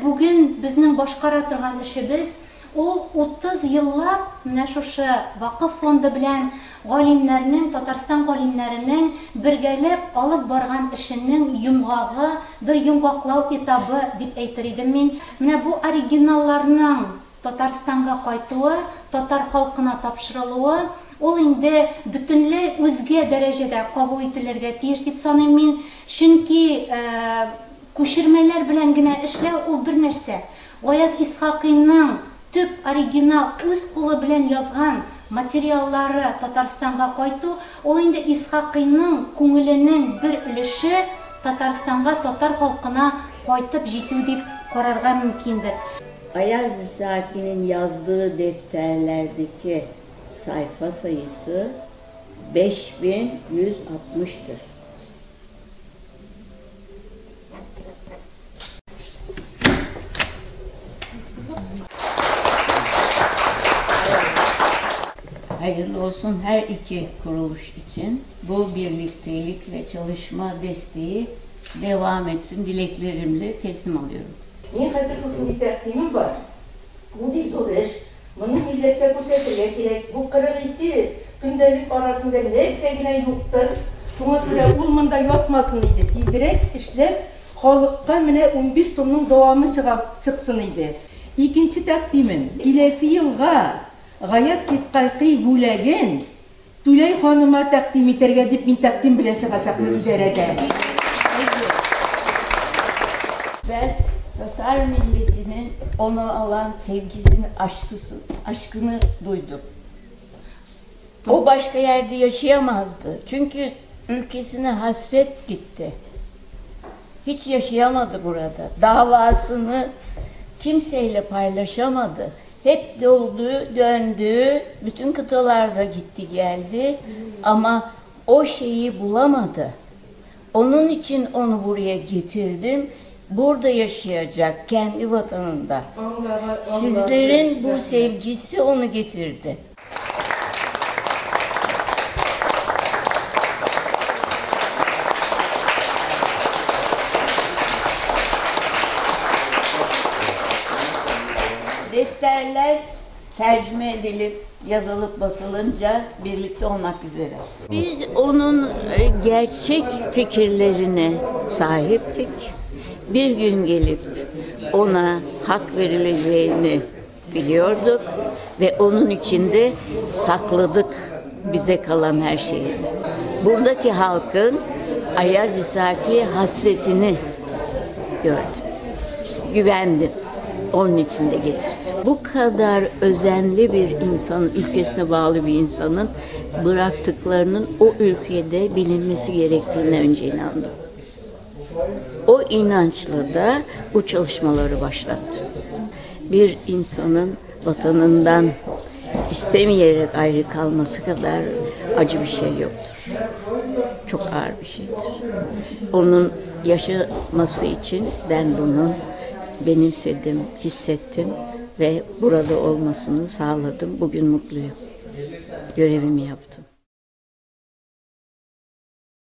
bugün bizning boshqara turgan ishimiz ol 30 yillab mana şuşa vakıf fondu bilan galimlarning, Tatarstan galimlarining birgalab olib borgan ishining yumg'og'i, bir yumg'oqlov etabi deb aytar edim men. Mana bu originallarning Tatarstonga qaytuvi, Tatar xalqına topshiriluvi ol endi butunlay o'zga darajada qabul etilirga tegish deb sanayman men. Chunki ko'chirmalar bilangina ishlash ol bir narsa. G'oyaz Ishoqiyning tüp original o'z qo'li bilan yozgan materiallari Tatarstonga qaytu, ol endi Ishoqiyning ko'nglining bir ulushi Tatarstonga, Tatar xalqına qaytib yetuv deb qararga mumkindir. Ayaz Ishoqiyning yazdığı defterlerdeki sayfa sayısı 5160'tır. Hayırlı olsun her iki kuruluş için. Bu birliktelik ve çalışma desteği devam etsin dileklerimle teslim alıyorum. Men hozir o'zimga taqdimim bor. Bu deb so'rash, buni millatga ko'rsatilgan kerak. Bu 42 kundalik orasida nersagina yo'qdir. Shunga ko'ra u menda yotmasin edi. Tezroq ishlab, xalqqa mana 11 tomning davomi chiqsin edi. Ikkinchi taqdimim kelasi yilga G'oyaz Ishoqiy bo'lagin Tulay xonimga taqdim etarga deb men taqdim bilan chiqasaqman idarada. Ben Tatar milletinin ona olan sevgisini, aşkını duydum. O başka yerde yaşayamazdı. Çünkü ülkesine hasret gitti. Hiç yaşayamadı burada. Davasını kimseyle paylaşamadı. Hep döndü, bütün kıtalarda gitti geldi ama o şeyi bulamadı. Onun için onu buraya getirdim. Burada yaşayacak, kendi vatanında. Sizlerin bu sevgisi onu getirdi. Defterler tercüme edilip, yazılıp basılınca birlikte olmak üzere. Biz onun gerçek fikirlerine sahiptik. Bir gün gelip ona hak verileceğini biliyorduk ve onun içinde sakladık bize kalan her şeyi. Buradaki halkın Ayaz Ishoqi'ye hasretini gördüm, güvendim. Onun için de getirdim. Bu kadar özenli bir insanın, ülkesine bağlı bir insanın bıraktıklarının o ülkede bilinmesi gerektiğine önce inandım. O inançla da bu çalışmaları başlattı. Bir insanın vatanından istemeyerek ayrı kalması kadar acı bir şey yoktur. Çok ağır bir şeydir. Onun yaşaması için ben bunu benimsedim, hissettim ve burada olmasını sağladım. Bugün mutluyum. Görevimi yaptım.